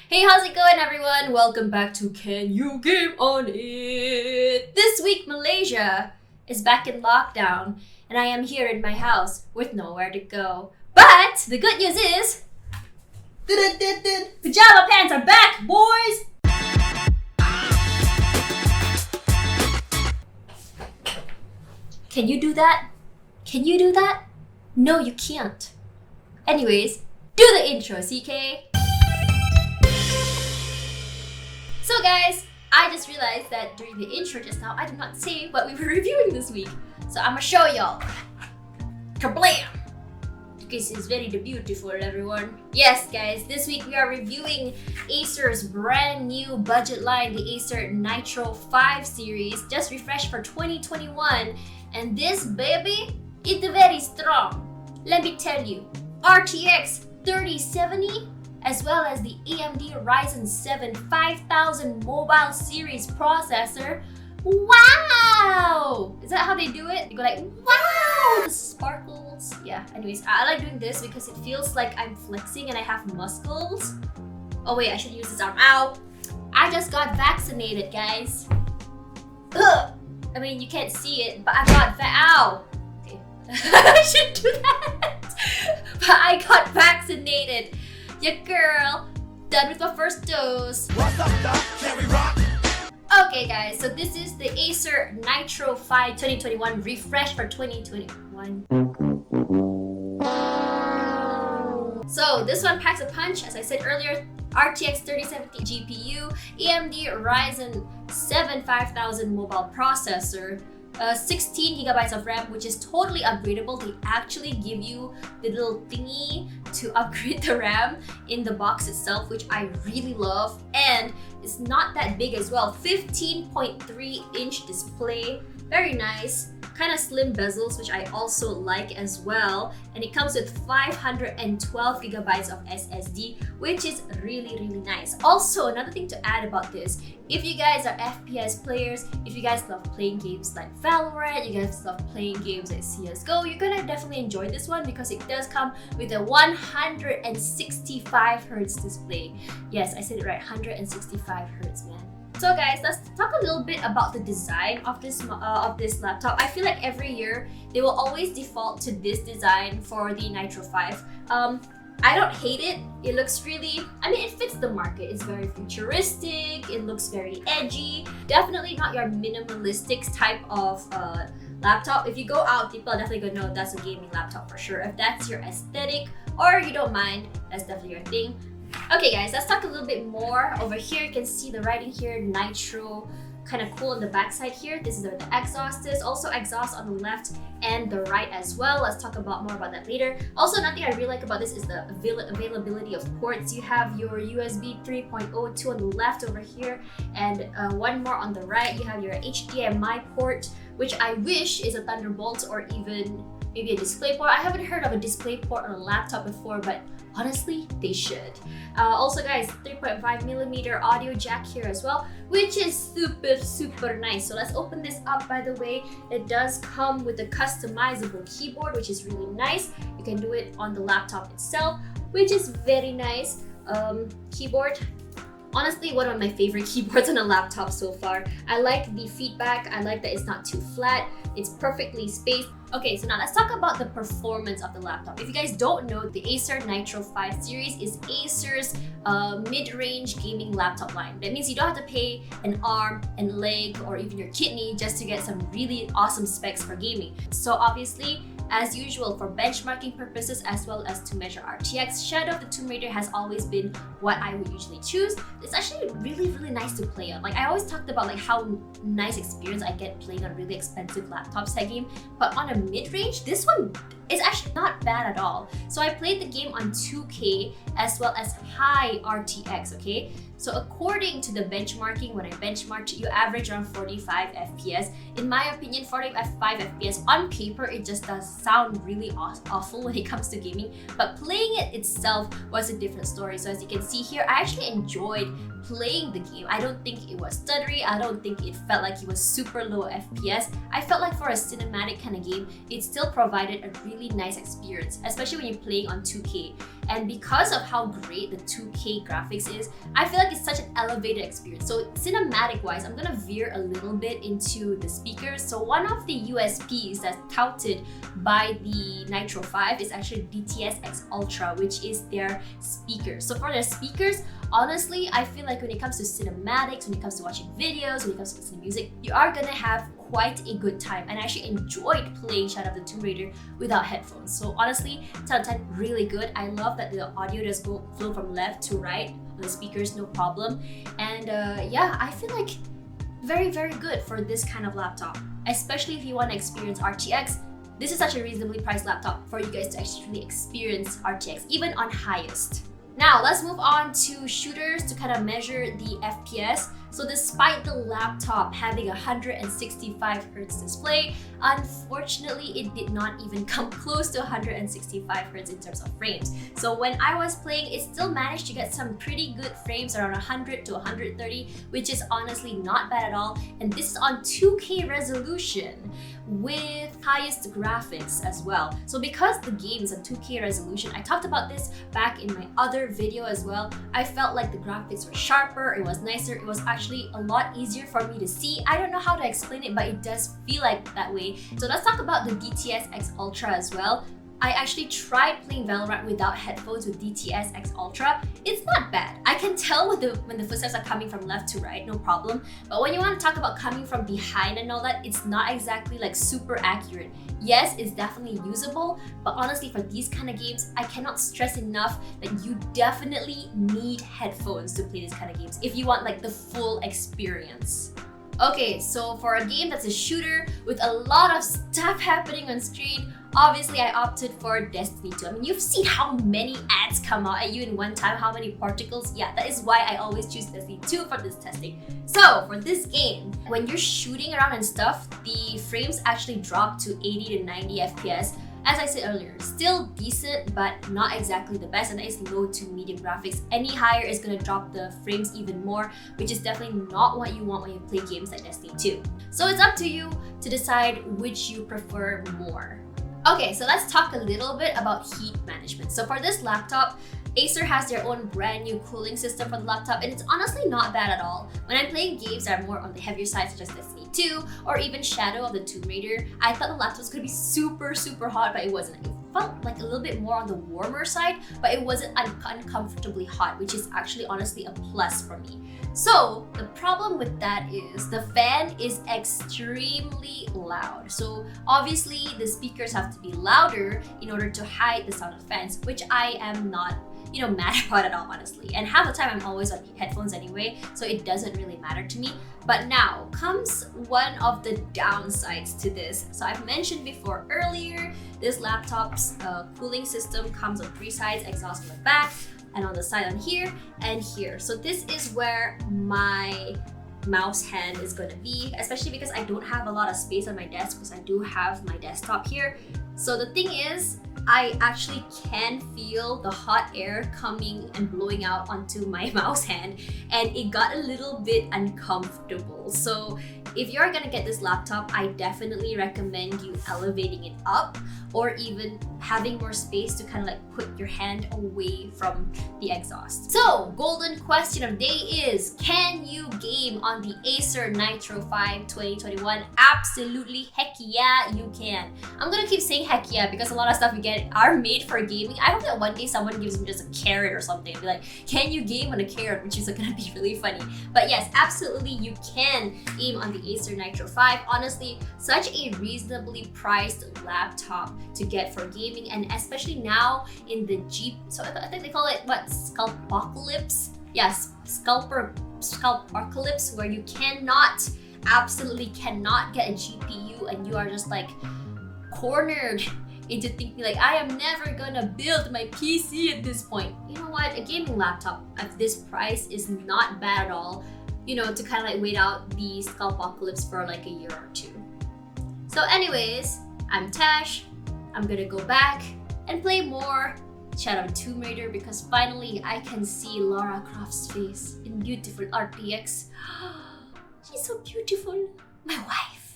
Hey, how's it going, everyone? Welcome back to Can You Game On It? This week, Malaysia is back in lockdown, and I am here in my house with nowhere to go. But the good news is, pajama pants are back, boys! Can you do that? Can you do that? No, you can't. Anyways, do the intro, CK. So guys, I just realized that during the intro just now, I did not say what we were reviewing this week. So I'm gonna show y'all. Kablam! This is very beautiful, everyone. Yes, guys, this week we are reviewing Acer's brand new budget line, the Acer Nitro 5 series, just refreshed for 2021. And this baby, it's very strong. Let me tell you, RTX 3070, as well as the AMD Ryzen 7 5000 mobile series processor. Wow! Is that how they do it? They go like, wow! The sparkles. Yeah, anyways, I like doing this because it feels like I'm flexing and I have muscles. Oh wait, I should use this arm. Ow! I just got vaccinated, guys. Ugh! I mean, you can't see it, but I got ow! Okay. I should do that! But I got vaccinated. Your girl, done with my first dose. What's up, Doc? Can we rock? Okay guys, so this is the Acer Nitro 5 2021 refresh for 2021. So this one packs a punch, as I said earlier. RTX 3070 GPU, AMD Ryzen 7 5000 mobile processor, 16 gigabytes of RAM, which is totally upgradable. They actually give you the little thingy to upgrade the RAM in the box itself, which I really love. And it's not that big as well. 15.3-inch display, very nice. Kind of slim bezels, which I also like as well. And it comes with 512 gigabytes of SSD, which is really nice. Also, another thing to add about this, if you guys are FPS players, if you guys love playing games like Valorant, you guys love playing games like CSGO, you're gonna definitely enjoy this one because it does come with a 165 Hz display. Yes, I said it right, 165 Hz, man. So guys, let's talk a little bit about the design of this laptop. I feel like every year they will always default to this design for the Nitro 5. I don't hate it. It looks really, it fits the market. It's very futuristic. It looks very edgy. Definitely not your minimalistic type of laptop. If you go out, people are definitely gonna know that's a gaming laptop for sure. If that's your aesthetic or you don't mind, that's definitely your thing. Okay guys, let's talk a little bit more. Over here you can see the writing here, Nitro, kind of cool on the back side here. This is where the exhaust is. Also exhaust on the left and the right as well. Let's talk more about that later. Also, another thing I really like about this is the availability of ports. You have your USB 3.02 on the left over here, and one more on the right. You have your HDMI port, which I wish is a Thunderbolt or even maybe a display port. I haven't heard of a display port on a laptop before, but honestly, they should. Also guys, 3.5mm audio jack here as well, which is super nice. So let's open this up. By the way, it does come with a customizable keyboard, which is really nice. You can do it on the laptop itself, which is very nice. Keyboard, honestly, one of my favorite keyboards on a laptop so far. I like the feedback. I like that it's not too flat. It's perfectly spaced. Okay, so now let's talk about the performance of the laptop. If you guys don't know, the Acer Nitro 5 series is Acer's mid-range gaming laptop line. That means you don't have to pay an arm and leg or even your kidney just to get some really awesome specs for gaming. So obviously, as usual, for benchmarking purposes as well as to measure RTX, Shadow of the Tomb Raider has always been what I would usually choose. It's actually really nice to play on. Like, I always talked about like how nice experience I get playing on really expensive laptops that game, but on a mid-range, this one is actually not bad at all. So I played the game on 2K as well as high RTX, okay? So according to the benchmarking, when I benchmarked, you average around 45 FPS. In my opinion, 45 FPS on paper, it just does sound really awful when it comes to gaming, but playing it itself was a different story. So as you can see here, I actually enjoyed playing the game. I don't think it was stuttery. I don't think it felt like it was super low FPS. I felt like for a cinematic kind of game, it still provided a really nice experience, especially when you're playing on 2K. And because of how great the 2K graphics is, I feel like it's such an elevated experience. So cinematic wise, I'm gonna veer a little bit into the speakers. So one of the USPs that's touted by the Nitro 5 is actually DTS X Ultra, which is their speakers. So for their speakers, honestly, I feel like when it comes to cinematics, when it comes to watching videos, when it comes to listening to music, you are gonna have quite a good time. And I actually enjoyed playing Shadow of the Tomb Raider without headphones. So honestly, 10 out of 10, really good. I love that the audio does flow from left to right on the speakers, no problem. And yeah, I feel like very, very good for this kind of laptop. Especially if you want to experience RTX, this is such a reasonably priced laptop for you guys to actually experience RTX, even on highest. Now, let's move on to shooters to kind of measure the FPS. So despite the laptop having a 165Hz display, unfortunately, it did not even come close to 165Hz in terms of frames. So when I was playing, it still managed to get some pretty good frames around 100 to 130, which is honestly not bad at all. And this is on 2K resolution with highest graphics as well. So because the game is a 2K resolution, I talked about this back in my other video as well, I felt like the graphics were sharper, it was nicer, it was actually a lot easier for me to see. I don't know how to explain it, but it does feel like that way. So let's talk about the DTS X Ultra as well. I actually tried playing Valorant without headphones with DTS X Ultra. It's not bad. I can tell when the footsteps are coming from left to right, no problem. But when you want to talk about coming from behind and all that, it's not exactly like super accurate. Yes, it's definitely usable, but honestly for these kind of games, I cannot stress enough that you definitely need headphones to play these kind of games if you want like the full experience. Okay, so for a game that's a shooter with a lot of stuff happening on screen, obviously I opted for Destiny 2. I mean, you've seen how many ads come out at you in one time, how many particles. Yeah, that is why I always choose Destiny 2 for this testing. So for this game, when you're shooting around and stuff, the frames actually drop to 80 to 90 FPS. As I said earlier, still decent, but not exactly the best, and that is low to medium graphics. Any higher is gonna drop the frames even more, which is definitely not what you want when you play games like Destiny 2. So it's up to you to decide which you prefer more. Okay, so let's talk a little bit about heat management. So for this laptop, Acer has their own brand new cooling system for the laptop, and it's honestly not bad at all. When I'm playing games that are more on the heavier side, such as Destiny 2 or even Shadow of the Tomb Raider, I thought the laptop was gonna be super, super hot, but it wasn't. It felt like a little bit more on the warmer side, but it wasn't uncomfortably hot, which is actually honestly a plus for me. So the problem with that is the fan is extremely loud. So obviously the speakers have to be louder in order to hide the sound of fans, which I am not mad about at all, honestly. And half the time I'm always on headphones anyway, so it doesn't really matter to me. But now comes one of the downsides to this. So I've mentioned before earlier, this laptop's cooling system comes on 3 sides, exhaust on the back, and on the side on here and here. So this is where my mouse hand is gonna be, especially because I don't have a lot of space on my desk because I do have my desktop here. So the thing is, I actually can feel the hot air coming and blowing out onto my mouse hand, and it got a little bit uncomfortable. So if you're gonna get this laptop, I definitely recommend you elevating it up or even having more space to kind of like put your hand away from the exhaust. So, golden question of day is, can you game on the Acer Nitro 5 2021? Absolutely, heck yeah, you can. I'm gonna keep saying heck yeah because a lot of stuff we get are made for gaming. I hope that one day someone gives me just a carrot or something and be like, can you game on a carrot? Which is gonna be really funny. But yes, absolutely you can aim on the Acer Nitro 5. Honestly, such a reasonably priced laptop to get for gaming, and especially now in the so I think they call it what, Scalpocalypse? Yes, Scalpocalypse, where you absolutely cannot get a GPU and you are just like cornered into thinking like, I am never gonna build my PC at this point. You know what, a gaming laptop at this price is not bad at all, to kind of like wait out the Scalpocalypse for like a year or two. So anyways, I'm Tash. I'm gonna go back and play more Shadow of the Tomb Raider because finally I can see Lara Croft's face in beautiful RTX. She's so beautiful, my wife.